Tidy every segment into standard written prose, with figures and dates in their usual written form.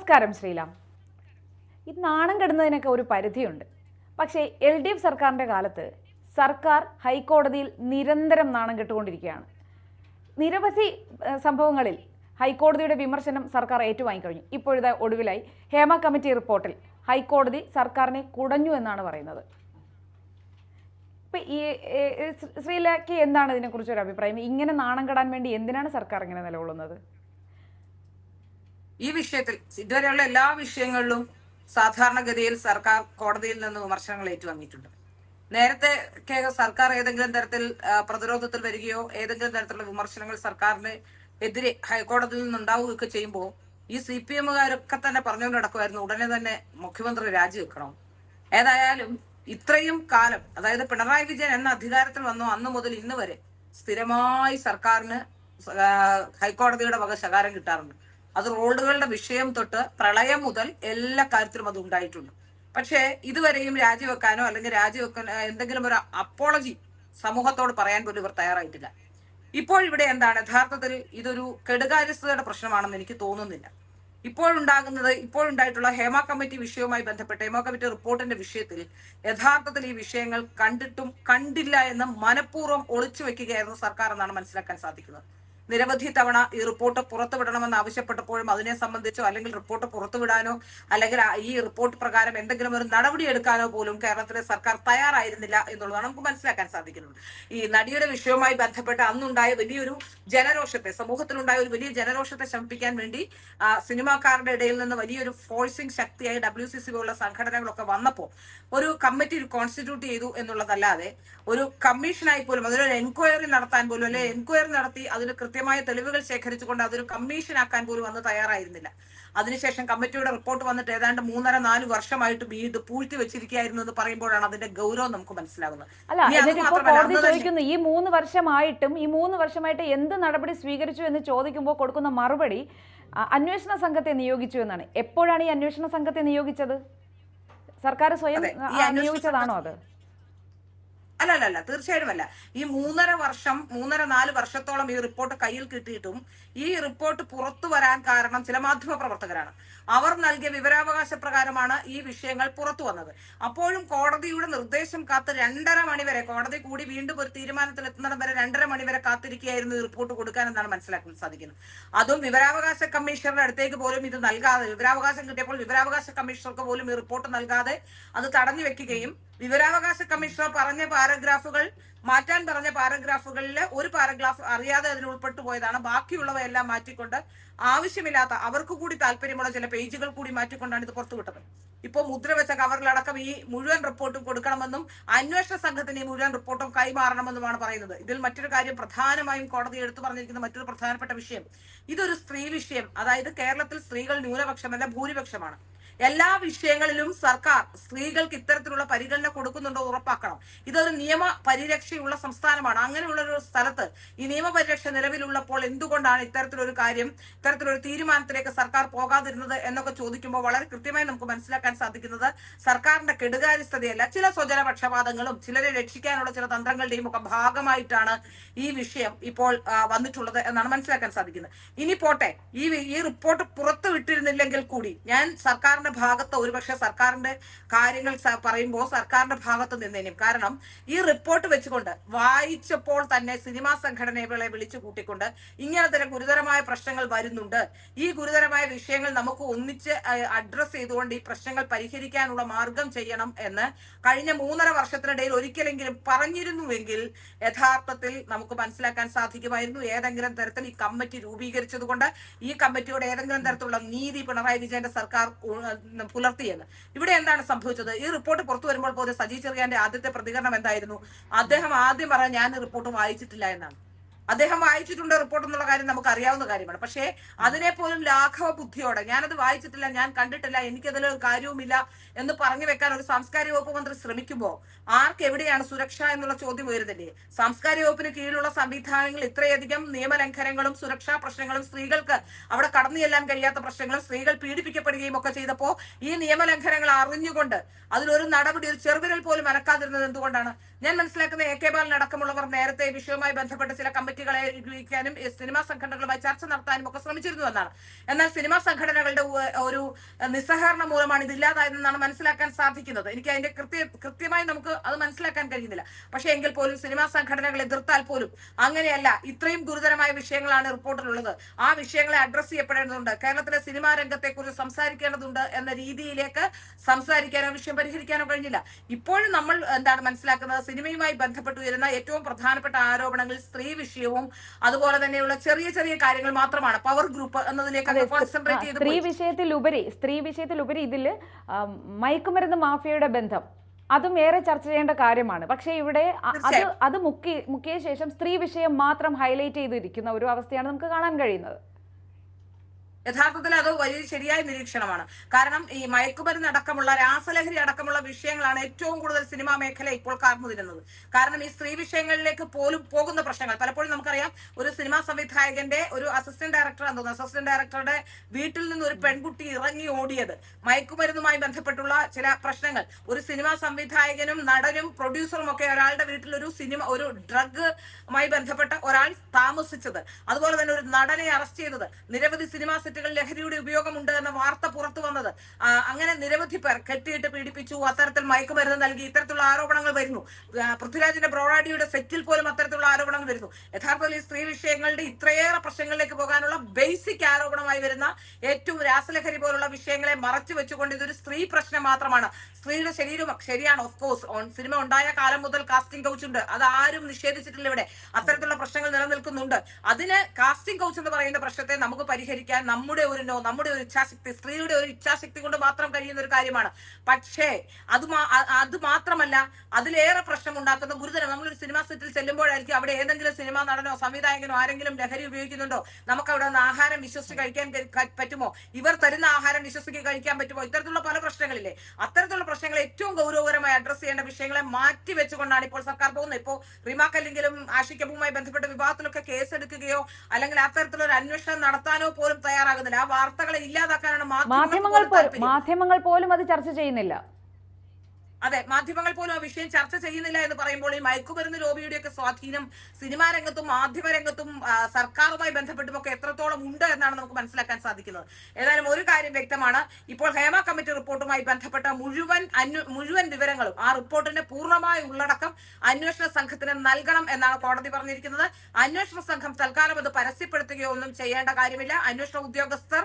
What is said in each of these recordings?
നമസ്കാരം ശ്രീലാം. ഈ നാണം കെടുന്നതിനൊക്കെ ഒരു പരിധിയുണ്ട്. പക്ഷേ LDF സർക്കാരിൻ്റെ കാലത്ത് സർക്കാർ ഹൈക്കോടതിയിൽ നിരന്തരം നാണം കെട്ടുകൊണ്ടിരിക്കുകയാണ്. നിരവധി സംഭവങ്ങളിൽ ഹൈക്കോടതിയുടെ വിമർശനം സർക്കാർ ഏറ്റുവാങ്ങിക്കഴിഞ്ഞു. ഇപ്പോഴത്തെ ഒടുവിലായി ഹേമ കമ്മിറ്റി റിപ്പോർട്ടിൽ ഹൈക്കോടതി സർക്കാരിനെ കുടഞ്ഞു എന്നാണ് പറയുന്നത്. ഇപ്പം ഈ ശ്രീലയ്ക്ക് എന്താണ് ഇതിനെക്കുറിച്ചൊരു അഭിപ്രായം? ഇങ്ങനെ നാണം കെടാൻ വേണ്ടി എന്തിനാണ് സർക്കാർ ഇങ്ങനെ നിലകൊള്ളുന്നത്? ഈ വിഷയത്തിൽ ഇതുവരെയുള്ള എല്ലാ വിഷയങ്ങളിലും സാധാരണഗതിയിൽ സർക്കാർ കോടതിയിൽ നിന്ന് വിമർശനങ്ങൾ ഏറ്റുവാങ്ങിയിട്ടുണ്ട്. നേരത്തെ സർക്കാർ ഏതെങ്കിലും തരത്തിൽ പ്രതിരോധത്തിൽ വരികയോ ഏതെങ്കിലും തരത്തിലുള്ള വിമർശനങ്ങൾ സർക്കാരിന് എതിരെ ഹൈക്കോടതിയിൽ നിന്നുണ്ടാവുകയൊക്കെ ചെയ്യുമ്പോൾ ഈ CPM-കാരൊക്കെ തന്നെ പറഞ്ഞുകൊണ്ട് നടക്കുമായിരുന്നു ഉടനെ തന്നെ മുഖ്യമന്ത്രി രാജിവെക്കണം. ഏതായാലും ഇത്രയും കാലം, അതായത് പിണറായി വിജയൻ എന്ന അധികാരത്തിൽ വന്നോ അന്ന് മുതൽ ഇന്ന് വരെ സ്ഥിരമായി സർക്കാരിന് ഹൈക്കോടതിയുടെ വക ശകാരം കിട്ടാറുണ്ട്. അത് റോഡുകളുടെ വിഷയം തൊട്ട് പ്രളയം മുതൽ എല്ലാ കാര്യത്തിലും അത് ഉണ്ടായിട്ടുണ്ട്. പക്ഷേ ഇതുവരെയും രാജിവെക്കാനോ അല്ലെങ്കിൽ രാജിവെക്കാൻ എന്തെങ്കിലും ഒരു അപ്പോളജി സമൂഹത്തോട് പറയാൻ പോലും ഇവർ തയ്യാറായിട്ടില്ല. ഇപ്പോഴിവിടെ എന്താണ് യഥാർത്ഥത്തിൽ ഇതൊരു കെടുകാര്യസ്ഥതയുടെ പ്രശ്നമാണെന്ന് എനിക്ക് തോന്നുന്നില്ല. ഇപ്പോഴുണ്ടായിട്ടുള്ള ഹേമ കമ്മിറ്റി വിഷയവുമായി ബന്ധപ്പെട്ട് ഹേമ കമ്മിറ്റി റിപ്പോർട്ടിന്റെ വിഷയത്തിൽ യഥാർത്ഥത്തിൽ ഈ വിഷയങ്ങൾ കണ്ടിട്ടും കണ്ടില്ല എന്ന് മനഃപൂർവ്വം ഒളിച്ചു വെക്കുകയായിരുന്നു സർക്കാർ എന്നാണ് മനസ്സിലാക്കാൻ സാധിക്കുന്നത്. നിരവധി തവണ ഈ റിപ്പോർട്ട് പുറത്തുവിടണമെന്ന് ആവശ്യപ്പെട്ടപ്പോഴും അതിനെ സംബന്ധിച്ചോ അല്ലെങ്കിൽ റിപ്പോർട്ട് പുറത്തുവിടാനോ അല്ലെങ്കിൽ ഈ റിപ്പോർട്ട് പ്രകാരം എന്തെങ്കിലും ഒരു നടപടി എടുക്കാനോ പോലും കേരളത്തിലെ സർക്കാർ തയ്യാറായിരുന്നില്ല എന്നുള്ളതാണ് നമുക്ക് മനസ്സിലാക്കാൻ സാധിക്കുന്നത്. ഈ നടിയുടെ വിഷയവുമായി ബന്ധപ്പെട്ട് അന്നുണ്ടായ വലിയൊരു ജനരോഷത്തെ, സമൂഹത്തിലുണ്ടായ ഒരു വലിയ ജനരോഷത്തെ ശമിപ്പിക്കാൻ വേണ്ടി സിനിമാക്കാരുടെ ഇടയിൽ നിന്ന് വലിയൊരു ഫോഴ്സിംഗ് ശക്തിയായി WCC പോലുള്ള സംഘടനകളൊക്കെ വന്നപ്പോൾ ഒരു കമ്മിറ്റി കോൺസ്റ്റിറ്റ്യൂട്ട് ചെയ്തു എന്നുള്ളതല്ലാതെ ഒരു കമ്മീഷനായി പോലും അതിലൊരു എൻക്വയറി നടത്താൻ പോലും അല്ലെങ്കിൽ എൻക്വയറി നടത്തി അതിന് കൃത്യമായ തെളിവുകൾ ശേഖരിച്ചുകൊണ്ട് അതൊരു കമ്മീഷനാക്കാൻ പോലും അന്ന് തയ്യാറായിരുന്നില്ല. അതിനുശേഷം കമ്മിറ്റിയുടെ റിപ്പോർട്ട് വന്നിട്ട് ഏതാണ്ട് 3.5-4 വർഷമായിട്ട് ഇത് പൂഴ്ത്തി വെച്ചിരിക്കുകയായിരുന്നു എന്ന് പറയുമ്പോഴാണ് അതിന്റെ ഗൗരവം നമുക്ക് മനസ്സിലാകുന്നത്. ഈ 3 വർഷമായിട്ട് എന്ത് നടപടി സ്വീകരിച്ചു എന്ന് ചോദിക്കുമ്പോൾ കൊടുക്കുന്ന മറുപടി അന്വേഷണ സംഘത്തെ നിയോഗിച്ചു എന്നാണ്. എപ്പോഴാണ് ഈ അന്വേഷണ സംഘത്തെ നിയോഗിച്ചത്? സർക്കാർ സ്വയം നിയോഗിച്ചതാണോ അത്? അല്ല, തീർച്ചയായിട്ടും അല്ല. ഈ 3.5-4 വർഷത്തോളം ഈ റിപ്പോർട്ട് കയ്യിൽ കിട്ടിയിട്ടും ഈ റിപ്പോർട്ട് പുറത്തു വരാൻ കാരണം ചില മാധ്യമ പ്രവർത്തകരാണ്. അവർ നൽകിയ വിവരാവകാശ പ്രകാരമാണ് ഈ വിഷയങ്ങൾ പുറത്തു വന്നത്. അപ്പോഴും കോടതിയുടെ നിർദ്ദേശം കാത്ത് 2.5 മണി വരെ, കോടതി കൂടി വീണ്ടും ഒരു തീരുമാനത്തിൽ എത്തുന്നിടം വരെ 2.5 മണി വരെ കാത്തിരിക്കുകയായിരുന്നു ഈ റിപ്പോർട്ട് കൊടുക്കാൻ എന്നാണ് മനസ്സിലാക്കാൻ സാധിക്കുന്നത്. അതും വിവരാവകാശ കമ്മീഷണറുടെ അടുത്തേക്ക് പോലും ഇത് നൽകാതെ, വിവരാവകാശം കിട്ടിയപ്പോൾ വിവരാവകാശ കമ്മീഷണർക്ക് പോലും ഈ റിപ്പോർട്ട് നൽകാതെ അത് തടഞ്ഞു വെക്കുകയും വിവരാവകാശ കമ്മീഷണർ പറഞ്ഞ പാരഗ്രാഫുകൾ മാറ്റാൻ പറഞ്ഞ പാരഗ്രാഫുകളിൽ ഒരു പാരഗ്രാഫ് അറിയാതെ അതിൽ ഉൾപ്പെട്ടു പോയതാണ്. ബാക്കിയുള്ളവയെല്ലാം മാറ്റിക്കൊണ്ട് ആവശ്യമില്ലാത്ത, അവർക്ക് കൂടി താല്പര്യമുള്ള ചില പേജുകൾ കൂടി മാറ്റിക്കൊണ്ടാണ് ഇത് പുറത്തുവിട്ടത്. ഇപ്പോൾ മുദ്രവെച്ച കവറിലടക്കം ഈ മുഴുവൻ റിപ്പോർട്ടും കൊടുക്കണമെന്നും അന്വേഷണ സംഘത്തിന് ഈ മുഴുവൻ റിപ്പോർട്ടും കൈമാറണമെന്നുമാണ് പറയുന്നത്. ഇതിൽ മറ്റൊരു കാര്യം, പ്രധാനമായും കോടതി എടുത്തു പറഞ്ഞിരിക്കുന്ന മറ്റൊരു പ്രധാനപ്പെട്ട വിഷയം, ഇതൊരു സ്ത്രീ വിഷയം, അതായത് കേരളത്തിൽ സ്ത്രീകൾ ന്യൂനപക്ഷമല്ല ഭൂരിപക്ഷമാണ്. എല്ലാ വിഷയങ്ങളിലും സർക്കാർ സ്ത്രീകൾക്ക് ഇത്തരത്തിലുള്ള പരിഗണന കൊടുക്കുന്നുണ്ടോ ഉറപ്പാക്കണം. ഇതൊരു നിയമ പരിരക്ഷയുള്ള സംസ്ഥാനമാണ്. അങ്ങനെയുള്ള ഒരു സ്ഥലത്ത് ഈ നിയമപരിരക്ഷ നിലവിലുള്ളപ്പോൾ എന്തുകൊണ്ടാണ് ഇത്തരത്തിലൊരു കാര്യം, ഇത്തരത്തിലൊരു തീരുമാനത്തിലേക്ക് സർക്കാർ പോകാതിരുന്നത് എന്നൊക്കെ ചോദിക്കുമ്പോൾ വളരെ കൃത്യമായി നമുക്ക് മനസ്സിലാക്കാൻ സാധിക്കുന്നത് സർക്കാരിന്റെ കെടുകാര്യസ്ഥതയല്ല, ചില സ്വജന പക്ഷപാതങ്ങളും ചിലരെ രക്ഷിക്കാനുള്ള ചില തന്ത്രങ്ങളുടെയും ഒക്കെ ഭാഗമായിട്ടാണ് ഈ വിഷയം ഇപ്പോൾ വന്നിട്ടുള്ളത് എന്നാണ് മനസ്സിലാക്കാൻ സാധിക്കുന്നത്. ഇനി പോട്ടെ, ഈ റിപ്പോർട്ട് പുറത്തു വിട്ടിരുന്നില്ലെങ്കിൽ കൂടി ഞാൻ സർക്കാരിന്റെ ഭാഗത്ത്, ഒരുപക്ഷെ സർക്കാരിന്റെ കാര്യങ്ങൾ പറയുമ്പോൾ സർക്കാരിന്റെ ഭാഗത്ത് നിന്നേനും. കാരണം ഈ റിപ്പോർട്ട് വെച്ചുകൊണ്ട് വായിച്ചപ്പോൾ തന്നെ സിനിമാ സംഘടനകളെ വിളിച്ചു കൂട്ടിക്കൊണ്ട് ഇങ്ങനത്തെ ഗുരുതരമായ പ്രശ്നങ്ങൾ വരുന്നുണ്ട്, ഈ ഗുരുതരമായ വിഷയങ്ങൾ നമുക്ക് ഒന്നിച്ച് അഡ്രസ് ചെയ്തുകൊണ്ട് ഈ പ്രശ്നങ്ങൾ പരിഹരിക്കാനുള്ള മാർഗം ചെയ്യണം എന്ന് കഴിഞ്ഞ 3.5 വർഷത്തിനിടയിൽ ഒരിക്കലെങ്കിലും പറഞ്ഞിരുന്നുവെങ്കിൽ യഥാർത്ഥത്തിൽ നമുക്ക് മനസ്സിലാക്കാൻ സാധിക്കുമായിരുന്നു ഏതെങ്കിലും തരത്തിൽ ഈ കമ്മിറ്റി രൂപീകരിച്ചത് കൊണ്ട് ഈ കമ്മിറ്റിയോട് ഏതെങ്കിലും തരത്തിലുള്ള നീതി പിണറായി വിജയന്റെ സർക്കാർ പുലർത്തിയെന്ന്. ഇവിടെ എന്താണ് സംഭവിച്ചത്? ഈ റിപ്പോർട്ട് പുറത്തു വരുമ്പോൾ പോലും സജി ചെറിയാന്റെ ആദ്യത്തെ പ്രതികരണം എന്തായിരുന്നു? അദ്ദേഹം ആദ്യം പറഞ്ഞ ഞാൻ റിപ്പോർട്ട് വായിച്ചിട്ടില്ല എന്നാണ്. അദ്ദേഹം വായിച്ചിട്ടുണ്ട് റിപ്പോർട്ട് എന്നുള്ള കാര്യം നമുക്ക് അറിയാവുന്ന കാര്യമാണ്. പക്ഷേ അതിനെ പോലും ലാഘവ ബുദ്ധിയോടെ ഞാനത് വായിച്ചിട്ടില്ല, ഞാൻ കണ്ടിട്ടില്ല, എനിക്കതിലൊരു കാര്യവുമില്ല എന്ന് പറഞ്ഞു വെക്കാൻ ഒരു സാംസ്കാരിക വകുപ്പ് മന്ത്രി ശ്രമിക്കുമ്പോൾ ആർക്ക് എവിടെയാണ് സുരക്ഷ എന്നുള്ള ചോദ്യം ഉയരുന്നില്ലേ? സാംസ്കാരിക വകുപ്പിന് കീഴിലുള്ള സംവിധാനങ്ങൾ ഇത്രയധികം നിയമലംഘനങ്ങളും സുരക്ഷാ പ്രശ്നങ്ങളും, സ്ത്രീകൾക്ക് അവിടെ കടന്നു ചെല്ലാൻ കഴിയാത്ത പ്രശ്നങ്ങളും, സ്ത്രീകൾ പീഡിപ്പിക്കപ്പെടുകയും ഒക്കെ ചെയ്തപ്പോൾ ഈ നിയമലംഘനങ്ങൾ അറിഞ്ഞുകൊണ്ട് അതിലൊരു നടപടി, ഒരു ചെറുവിരൽ പോലും അനക്കാതിരുന്നത് എന്തുകൊണ്ടാണ്? ഞാൻ മനസ്സിലാക്കുന്ന AK ബാലൻ അടക്കമുള്ളവർ നേരത്തെ വിഷയവുമായി ബന്ധപ്പെട്ട് ചില കമ്മിറ്റി തെറ്റുകളെ സിനിമാ സംഘടനകളുമായി ചർച്ച നടത്താനും ഒക്കെ ശ്രമിച്ചിരുന്നു എന്നാണ്. എന്നാൽ സിനിമാ സംഘടനകളുടെ ഒരു നിസ്സഹകരണം മൂലമാണ് ഇത് ഇല്ലാതായതെന്നാണ് മനസ്സിലാക്കാൻ സാധിക്കുന്നത്. എനിക്ക് അതിന്റെ കൃത്യമായി നമുക്ക് അത് മനസ്സിലാക്കാൻ കഴിയുന്നില്ല. പക്ഷേ എങ്കിൽ പോലും സിനിമാ സംഘടനകൾ എതിർത്താൽ പോലും അങ്ങനെയല്ല. ഇത്രയും ഗുരുതരമായ വിഷയങ്ങളാണ് റിപ്പോർട്ടിലുള്ളത്. ആ വിഷയങ്ങളെ അഡ്രസ് ചെയ്യപ്പെടേണ്ടതുണ്ട്. കേരളത്തിലെ സിനിമാ രംഗത്തെ കുറിച്ച് സംസാരിക്കേണ്ടതുണ്ട് എന്ന രീതിയിലേക്ക് സംസാരിക്കാനോ വിഷയം പരിഹരിക്കാനോ കഴിഞ്ഞില്ല. ഇപ്പോഴും നമ്മൾ എന്താണ് മനസ്സിലാക്കുന്നത്, സിനിമയുമായി ബന്ധപ്പെട്ട് വരുന്ന ഏറ്റവും പ്രധാനപ്പെട്ട ആരോപണങ്ങൾ സ്ത്രീ വിഷയവും അതുപോലെ തന്നെയുള്ള ചെറിയ ചെറിയ കാര്യങ്ങൾ മാത്രമാണ്. പവർ ഗ്രൂപ്പ് എന്നതിലേക്ക് കോൺസെൻട്രേറ്റ് ചെയ്ത് സ്ത്രീ വിഷയത്തിലുപരി ഇതിൽ മയക്കുമരുന്ന് മാഫിയയുടെ ബന്ധം അതും ഏറെ ചർച്ച ചെയ്യേണ്ട കാര്യമാണ്. പക്ഷേ ഇവിടെ അത് മുക്കിയ ശേഷം സ്ത്രീ വിഷയം മാത്രം ഹൈലൈറ്റ് ചെയ്തിരിക്കുന്ന ഒരു അവസ്ഥയാണ് നമുക്ക് കാണാൻ കഴിയുന്നത്. യഥാർത്ഥത്തിൽ അത് വലിയ ശരിയായ നിരീക്ഷണമാണ്. കാരണം ഈ മയക്കുമരുന്ന് അടക്കമുള്ള രാസലഹരി അടക്കമുള്ള വിഷയങ്ങളാണ് ഏറ്റവും കൂടുതൽ സിനിമാ മേഖല ഇപ്പോൾ കാർന്നു തിരുന്നത്. കാരണം ഈ സ്ത്രീ വിഷയങ്ങളിലേക്ക് പോലും പോകുന്ന പ്രശ്നങ്ങൾ പലപ്പോഴും നമുക്കറിയാം. ഒരു സിനിമാ സംവിധായകന്റെ ഒരു അസിസ്റ്റന്റ് ഡയറക്ടറുടെ വീട്ടിൽ നിന്ന് ഒരു പെൺകുട്ടി ഇറങ്ങി ഓടിയത് മയക്കുമരുന്നുമായി ബന്ധപ്പെട്ടുള്ള ചില പ്രശ്നങ്ങൾ. ഒരു സിനിമാ സംവിധായകനും നടനും പ്രൊഡ്യൂസറും ഒക്കെ ഒരാളുടെ വീട്ടിൽ ഒരു ഡ്രഗുമായി ബന്ധപ്പെട്ട ഒരാൾ താമസിച്ചത്, അതുപോലെ തന്നെ ഒരു നടനെ അറസ്റ്റ് ചെയ്തത്, നിരവധി സിനിമാ ലഹരിയുടെ ഉപയോഗമുണ്ട് എന്ന വാർത്ത പുറത്തു വന്നത്, അങ്ങനെ നിരവധി പേർ കെട്ടിയിട്ട് പീഡിപ്പിച്ചു, അത്തരത്തിൽ മയക്കുമരുന്ന് നൽകി, ഇത്തരത്തിലുള്ള ആരോപണങ്ങൾ വരുന്നു. പൃഥ്വിരാജിന്റെ ബ്രോഡാഡിയുടെ സെറ്റിൽ പോലും അത്തരത്തിലുള്ള ആരോപണങ്ങൾ വരുന്നു. യഥാർത്ഥത്തിൽ ഈ സ്ത്രീ വിഷയങ്ങളുടെ ഇത്രയേറെ പ്രശ്നങ്ങളിലേക്ക് പോകാനുള്ള ബേസിക് ആരോപണമായി വരുന്ന ഏറ്റവും രാസലഹരി പോലുള്ള വിഷയങ്ങളെ മറച്ചു വെച്ചുകൊണ്ട് ഇതൊരു സ്ത്രീ പ്രശ്നം മാത്രമാണ്. സ്ത്രീയുടെ ശരീരം ശരിയാണ്. ഓഫ് കോഴ്സ് സിനിമ ഉണ്ടായ കാലം മുതൽ കാസ്റ്റിംഗ് കൗച്ച് ഉണ്ട്. അത് ആരും നിഷേധിച്ചിട്ടില്ല. ഇവിടെ അത്തരത്തിലുള്ള പ്രശ്നങ്ങൾ നിലനിൽക്കുന്നുണ്ട്. അതിന് കാസ്റ്റിംഗ് കൗച്ച് എന്ന് പറയുന്ന പ്രശ്നത്തെ നമുക്ക് പരിഹരിക്കാൻ നമ്മുടെ ഒരു ഇച്ഛാശക്തി, സ്ത്രീയുടെ ഒരു ഇച്ഛാശക്തി കൊണ്ട് മാത്രം കഴിയുന്ന ഒരു കാര്യമാണ്. പക്ഷേ അത് മാത്രമല്ല, അതിലേറെ പ്രശ്നം ഉണ്ടാക്കുന്ന ഗുരുതരം. നമ്മളൊരു സിനിമാ സെറ്റിൽ ചെല്ലുമ്പോഴായിരിക്കും അവിടെ ഏതെങ്കിലും സിനിമാ നടനോ സംവിധായകനോ ആരെങ്കിലും ലഹരി ഉപയോഗിക്കുന്നുണ്ടോ, നമുക്ക് അവിടെ നിന്ന് ആഹാരം വിശ്വസിച്ച് കഴിക്കാൻ പറ്റുമോ, ഇവർ തരുന്ന ആഹാരം വിശ്വസിച്ച് കഴിക്കാൻ പറ്റുമോ, ഇത്തരത്തിലുള്ള പല പ്രശ്നങ്ങളില്ലേ. അത്തരത്തിലുള്ള പ്രശ്നങ്ങൾ ഏറ്റവും ഗൗരവകരമായി അഡ്രസ് ചെയ്യേണ്ട വിഷയങ്ങളെ മാറ്റി വെച്ചുകൊണ്ടാണ് ഇപ്പോൾ സർക്കാർ പോകുന്നത്. ഇപ്പോൾ റിമാ കല്ലിങ്കലും ആഷിക് കപൂറുമായി ബന്ധപ്പെട്ട വിവാദത്തിലൊക്കെ കേസെടുക്കുകയോ അല്ലെങ്കിൽ അത്തരത്തിലൊരു അന്വേഷണം നടത്താനോ പോലും തയ്യാറാകുന്നില്ല. ആ വാർത്തകളെ ഇല്ലാതാക്കാനാണ് മാധ്യമങ്ങൾ പോലും അത് ചർച്ച ചെയ്യുന്നില്ല. അതെ, മാധ്യമങ്ങൾ പോലും ആ വിഷയം ചർച്ച ചെയ്യുന്നില്ല എന്ന് പറയുമ്പോൾ ഈ മയക്കുമരുന്ന് ലോബിയുടെയൊക്കെ സ്വാധീനം സിനിമാ രംഗത്തും മാധ്യമ രംഗത്തും സർക്കാരുമായി ബന്ധപ്പെട്ടുമൊക്കെ എത്രത്തോളം ഉണ്ട് എന്നാണ് നമുക്ക് മനസ്സിലാക്കാൻ സാധിക്കുന്നത്. ഏതായാലും ഒരു കാര്യം വ്യക്തമാണ്, ഇപ്പോൾ ഹേമ കമ്മിറ്റി റിപ്പോർട്ടുമായി ബന്ധപ്പെട്ട മുഴുവൻ വിവരങ്ങളും ആ റിപ്പോർട്ടിന്റെ പൂർണ്ണമായ ഉള്ളടക്കം അന്വേഷണ സംഘത്തിന് നൽകണം എന്നാണ് കോടതി പറഞ്ഞിരിക്കുന്നത്. അന്വേഷണ സംഘം തൽക്കാലം അത് പരസ്യപ്പെടുത്തുകയോ ഒന്നും ചെയ്യേണ്ട കാര്യമില്ല. അന്വേഷണ ഉദ്യോഗസ്ഥർ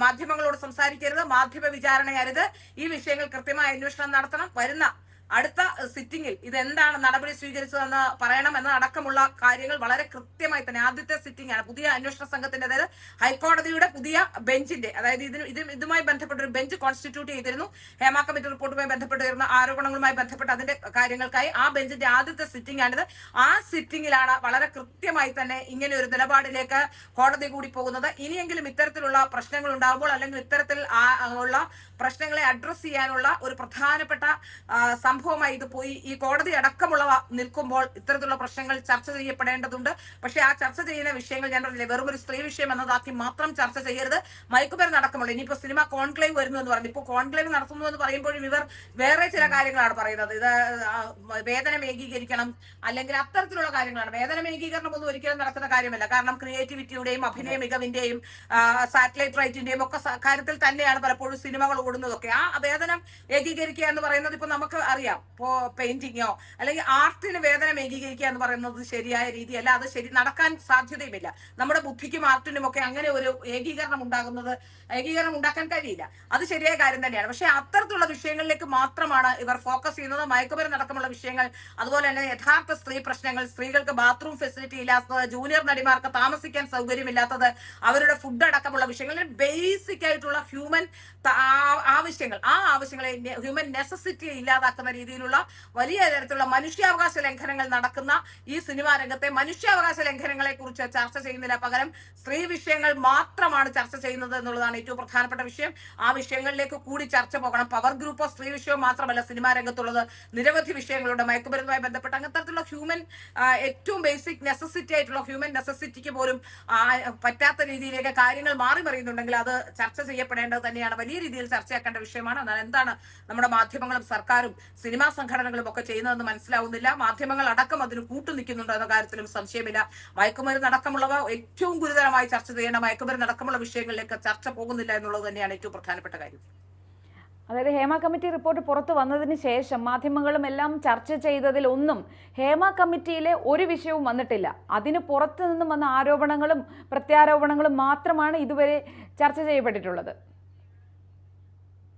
മാധ്യമങ്ങളോട് സംസാരിക്കരുത്, മാധ്യമ വിചാരണയരുത്. ഈ വിഷയങ്ങൾ കൃത്യമായ അന്വേഷണം നടത്തണം. വരുന്ന അടുത്ത സിറ്റിംഗിൽ ഇതെന്താണ് നടപടി സ്വീകരിച്ചതെന്ന് പറയണമെന്ന് അടക്കമുള്ള കാര്യങ്ങൾ വളരെ കൃത്യമായി തന്നെ ആദ്യത്തെ സിറ്റിംഗ് ആണ് പുതിയ അന്വേഷണ സംഘത്തിന്റെ, അതായത് ഹൈക്കോടതിയുടെ പുതിയ ബെഞ്ചിന്റെ, അതായത് ഇതുമായി ബന്ധപ്പെട്ട ഒരു ബെഞ്ച് കോൺസ്റ്റിറ്റ്യൂട്ട് ചെയ്തിരുന്നു. ഹേമ കമ്മിറ്റി റിപ്പോർട്ടുമായി ബന്ധപ്പെട്ട് വരുന്ന ആരോപണങ്ങളുമായി ബന്ധപ്പെട്ട് അതിന്റെ കാര്യങ്ങൾക്കായി ആ ബെഞ്ചിന്റെ ആദ്യത്തെ സിറ്റിംഗ് ആണിത്. ആ സിറ്റിംഗിലാണ് വളരെ കൃത്യമായി തന്നെ ഇങ്ങനെ ഒരു നിലപാടിലേക്ക് കോടതി കൂടി പോകുന്നത്. ഇനിയെങ്കിലും ഇത്തരത്തിലുള്ള പ്രശ്നങ്ങൾ ഉണ്ടാകുമ്പോൾ അല്ലെങ്കിൽ ഇത്തരത്തിൽ ഉള്ള പ്രശ്നങ്ങളെ അഡ്രസ് ചെയ്യാനുള്ള ഒരു പ്രധാനപ്പെട്ട സംഭവമായി ഇത് പോയി ഈ കോടതി അടക്കമുള്ളവ നിൽക്കുമ്പോൾ ഇത്തരത്തിലുള്ള പ്രശ്നങ്ങൾ ചർച്ച ചെയ്യപ്പെടേണ്ടതുണ്ട്. പക്ഷെ ആ ചർച്ച ചെയ്യുന്ന വിഷയങ്ങൾ ഞാൻ പറഞ്ഞില്ലേ, വെറും ഒരു സ്ത്രീ വിഷയം എന്നതാക്കി മാത്രം ചർച്ച ചെയ്യരുത്. മയക്കുമരുന്ന് അടക്കമുള്ള ഇനിയിപ്പോ സിനിമ കോൺക്ലേവ് വരുന്നു എന്ന് പറഞ്ഞു. ഇപ്പോൾ കോൺക്ലേവ് നടത്തുന്നു എന്ന് പറയുമ്പോഴും ഇവർ വേറെ ചില കാര്യങ്ങളാണ് പറയുന്നത്. ഇത് വേതനം ഏകീകരിക്കണം അല്ലെങ്കിൽ അത്തരത്തിലുള്ള കാര്യങ്ങളാണ്. വേതനം ഏകീകരണം ഒന്നും ഒരിക്കലും നടക്കുന്ന കാര്യമല്ല. കാരണം ക്രിയേറ്റിവിറ്റിയുടെയും അഭിനയ മികവിന്റെയും സാറ്റലൈറ്റ് റൈറ്റിന്റെയും ഒക്കെ കാര്യത്തിൽ തന്നെയാണ് പലപ്പോഴും സിനിമകൾ ഓടുന്നതൊക്കെ. ആ വേതനം ഏകീകരിക്കുക എന്ന് പറയുന്നത് ഇപ്പൊ നമുക്ക് അറിയാം, ഇപ്പോ പെയിന്റിങ്ങോ അല്ലെങ്കിൽ ആർട്ടിന് വേതനം ഏകീകരിക്കുക എന്ന് പറയുന്നത് ശരിയായ രീതിയല്ല. അത് നടക്കാൻ സാധ്യതയുമില്ല. നമ്മുടെ ബുദ്ധിക്കും ആർട്ടിനും ഒക്കെ അങ്ങനെ ഒരു ഏകീകരണം ഉണ്ടാക്കാൻ കഴിയില്ല. അത് ശരിയായ കാര്യം തന്നെയാണ്. പക്ഷെ അത്തരത്തിലുള്ള വിഷയങ്ങളിലേക്ക് മാത്രമാണ് ഇവർ ഫോക്കസ് ചെയ്യുന്നത്. മയക്കുമരുന്ന് അടക്കമുള്ള വിഷയങ്ങൾ, അതുപോലെ തന്നെ യഥാർത്ഥ സ്ത്രീ പ്രശ്നങ്ങൾ, സ്ത്രീകൾക്ക് ബാത്റൂം ഫെസിലിറ്റി ഇല്ലാത്തത്, ജൂനിയർ നടിമാർക്ക് താമസിക്കാൻ സൗകര്യമില്ലാത്തത്, അവരുടെ ഫുഡ് അടക്കമുള്ള വിഷയങ്ങളിൽ ബേസിക് ആയിട്ടുള്ള ഹ്യൂമൻ ആവശ്യങ്ങൾ, ആ ആവശ്യങ്ങളെ ഹ്യൂമൻ നെസസിറ്റി ഇല്ലാതാക്കുന്ന രീതിയിലുള്ള വലിയ തരത്തിലുള്ള മനുഷ്യാവകാശ ലംഘനങ്ങൾ നടക്കുന്ന ഈ സിനിമാ രംഗത്തെ മനുഷ്യാവകാശ ലംഘനങ്ങളെ കുറിച്ച് ചർച്ച ചെയ്യുന്നില്ല. പകരം സ്ത്രീ വിഷയങ്ങൾ മാത്രമാണ് ചർച്ച ചെയ്യുന്നത് എന്നുള്ളതാണ് ഏറ്റവും പ്രധാനപ്പെട്ട വിഷയം. ആ വിഷയങ്ങളിലേക്ക് കൂടി ചർച്ച പോകണം. പവർ ഗ്രൂപ്പോ സ്ത്രീ വിഷയവും മാത്രമല്ല സിനിമാ രംഗത്തുള്ളത് നിരവധി വിഷയങ്ങളുണ്ട്. മയക്കുമരുന്നുമായി ബന്ധപ്പെട്ട അങ്ങനത്തരത്തിലുള്ള ഹ്യൂമൻ ഏറ്റവും ബേസിക് നെസസിറ്റി ആയിട്ടുള്ള ഹ്യൂമൻ നെസസിറ്റിക്ക് പോലും പറ്റാത്ത രീതിയിലേക്ക് കാര്യങ്ങൾ മാറി മറിയുന്നുണ്ടെങ്കിൽ അത് ചർച്ച ചെയ്യപ്പെടേണ്ടത് തന്നെയാണ്. വലിയ രീതിയിൽ ചർച്ചയാക്കേണ്ട വിഷയമാണ്. എന്നാൽ എന്താണ് നമ്മുടെ മാധ്യമങ്ങളും സർക്കാരും സിനിമാ സംഘടനകളും ഒക്കെ ചെയ്യുന്നതെന്ന് മനസ്സിലാവുന്നില്ല. മാധ്യമങ്ങൾ അടക്കം അതിന് കൂട്ടുനിൽക്കുന്നുണ്ടോ എന്ന കാര്യത്തിലും സംശയമില്ല. മയക്കുമരുന്ന് അടക്കമുള്ളവ ഏറ്റവും ഗുരുതരമായി ചർച്ച ചെയ്യേണ്ട മയക്കുമരുന്ന് അടക്കമുള്ള വിഷയങ്ങളിലേക്ക് ചർച്ച പോകുന്നില്ല എന്നുള്ളത് തന്നെയാണ് ഏറ്റവും പ്രധാനപ്പെട്ട കാര്യം. അതായത് ഹേമ കമ്മിറ്റി റിപ്പോർട്ട് പുറത്തു വന്നതിന് ശേഷം മാധ്യമങ്ങളും എല്ലാം ചർച്ച ചെയ്തതിലൊന്നും ഹേമ കമ്മിറ്റിയിലെ ഒരു വിഷയവും വന്നിട്ടില്ല. അതിന് പുറത്തു നിന്നും വന്ന ആരോപണങ്ങളും പ്രത്യാരോപണങ്ങളും മാത്രമാണ് ഇതുവരെ ചർച്ച ചെയ്യപ്പെട്ടിട്ടുള്ളത്.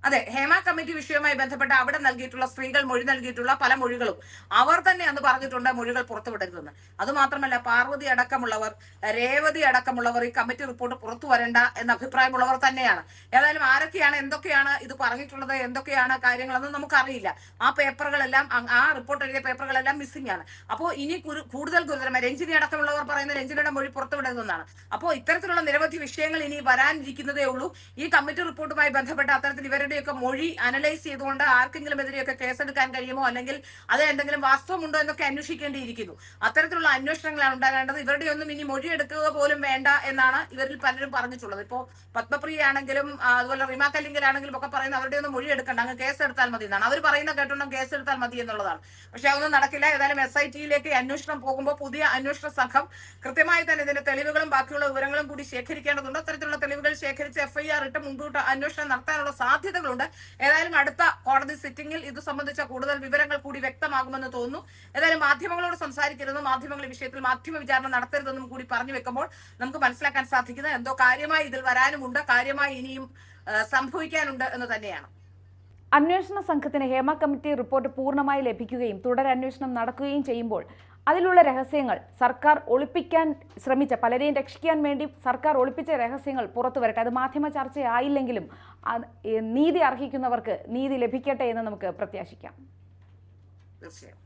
അതെ, ഹേമ കമ്മിറ്റി വിഷയവുമായി ബന്ധപ്പെട്ട് അവിടെ നൽകിയിട്ടുള്ള സ്ത്രീകൾ മൊഴി നൽകിയിട്ടുള്ള പല മൊഴികളും അവർ തന്നെ അന്ന് പറഞ്ഞിട്ടുണ്ട് മൊഴികൾ പുറത്തുവിടരുതെന്ന്. അതുമാത്രമല്ല, പാർവതി അടക്കമുള്ളവർ, രേവതി അടക്കമുള്ളവർ ഈ കമ്മിറ്റി റിപ്പോർട്ട് പുറത്തു വരേണ്ട എന്ന അഭിപ്രായമുള്ളവർ തന്നെയാണ്. ഏതായാലും ആരൊക്കെയാണ് എന്തൊക്കെയാണ് ഇത് പറഞ്ഞിട്ടുള്ളത്, എന്തൊക്കെയാണ് കാര്യങ്ങളെന്ന് നമുക്കറിയില്ല. ആ പേപ്പറുകളെല്ലാം, ആ റിപ്പോർട്ട് എഴുതിയ പേപ്പറുകളെല്ലാം മിസ്സിംഗ് ആണ്. അപ്പോൾ ഇനി കൂടുതൽ ഗുരുതരമായി രഞ്ജിനി അടക്കമുള്ളവർ പറയുന്ന രഞ്ജിനിയുടെ മൊഴി പുറത്തുവിടരുതെന്നാണ്. അപ്പോൾ ഇത്തരത്തിലുള്ള നിരവധി വിഷയങ്ങൾ ഇനി വരാനിരിക്കുന്നതേ ഉള്ളൂ. ഈ കമ്മിറ്റി റിപ്പോർട്ടുമായി ബന്ധപ്പെട്ട് അത്തരത്തിൽ ഇവരുടെയൊക്കെ മൊഴി അനലൈസ് ചെയ്തുകൊണ്ട് ആർക്കെങ്കിലും എതിരെയൊക്കെ കേസെടുക്കാൻ കഴിയുമോ, അല്ലെങ്കിൽ അത് എന്തെങ്കിലും വാസ്തവമുണ്ടോ എന്നൊക്കെ അന്വേഷിക്കേണ്ടിയിരിക്കുന്നു. അത്തരത്തിലുള്ള അന്വേഷണങ്ങളാണ് ഉണ്ടാകേണ്ടത്. ഇവരുടെ ഒന്നും ഇനി മൊഴി എടുക്കുക പോലും വേണ്ട എന്നാണ് ഇവരിൽ പലരും പറഞ്ഞിട്ടുള്ളത്. ഇപ്പോ പത്മപ്രിയ ആണെങ്കിലും അതുപോലെ റിമ കല്ലിങ്കലാണെങ്കിലും ഒക്കെ പറയുന്ന അവരുടെ ഒന്നും മൊഴി എടുക്കണ്ട, അങ്ങ് കേസെടുത്താൽ മതി എന്നാണ് അവർ പറയുന്ന. കേട്ടോണ്ടും കേസെടുത്താൽ മതി എന്നുള്ളതാണ്. പക്ഷെ അതൊന്നും നടക്കില്ല. ഏതായാലും SIT-യിലേക്ക് അന്വേഷണം പോകുമ്പോൾ പുതിയ അന്വേഷണ സംഘം കൃത്യമായി തന്നെ ഇതിന്റെ തെളിവുകളും ബാക്കിയുള്ള വിവരങ്ങളും കൂടി ശേഖരിക്കേണ്ടതുണ്ട്. അത്തരത്തിലുള്ള തെളിവുകൾ ശേഖരിച്ച് FIR ഇട്ട് മുൻകൂട്ട് അന്വേഷണം നടത്താനുള്ള സാധ്യതകളുണ്ട്. ഏതായാലും അടുത്ത കോടതി സിറ്റിംഗിൽ ഇത് സംബന്ധിച്ച കൂടുതൽ വിവരങ്ങൾ കൂടി വ്യക്തമാകുമെന്ന് തോന്നുന്നു. ഏതായാലും മാധ്യമങ്ങളോട് സംസാരിക്കരുതെന്നും മാധ്യമങ്ങൾ ഈ വിഷയത്തിൽ മാധ്യമ വിചാരണ നടത്തരുതെന്നും കൂടി പറഞ്ഞു വെക്കുമ്പോൾ നമുക്ക് മനസ്സിലാക്കാൻ സാധിക്കുന്നത് എന്തോ കാര്യമായി ഇതിൽ വരാനുമുണ്ട്, കാര്യമായി ഇനിയും സംഭവിക്കാനുണ്ട് എന്ന് തന്നെയാണ്. അന്വേഷണ സംഘത്തിന് ഹേമ കമ്മിറ്റി റിപ്പോർട്ട് പൂർണ്ണമായി ലഭിക്കുകയും തുടരന്വേഷണം നടക്കുകയും ചെയ്യുമ്പോൾ അതിലുള്ള രഹസ്യങ്ങൾ സർക്കാർ ഒളിപ്പിക്കാൻ ശ്രമിച്ച, പലരെയും രക്ഷിക്കാൻ വേണ്ടി സർക്കാർ ഒളിപ്പിച്ച രഹസ്യങ്ങൾ പുറത്തു വരട്ടെ. അത് മാധ്യമ ചർച്ചയായില്ലെങ്കിലും നീതി അർഹിക്കുന്നവർക്ക് നീതി ലഭിക്കട്ടെ എന്ന് നമുക്ക് പ്രത്യാശിക്കാം. തീർച്ചയായും.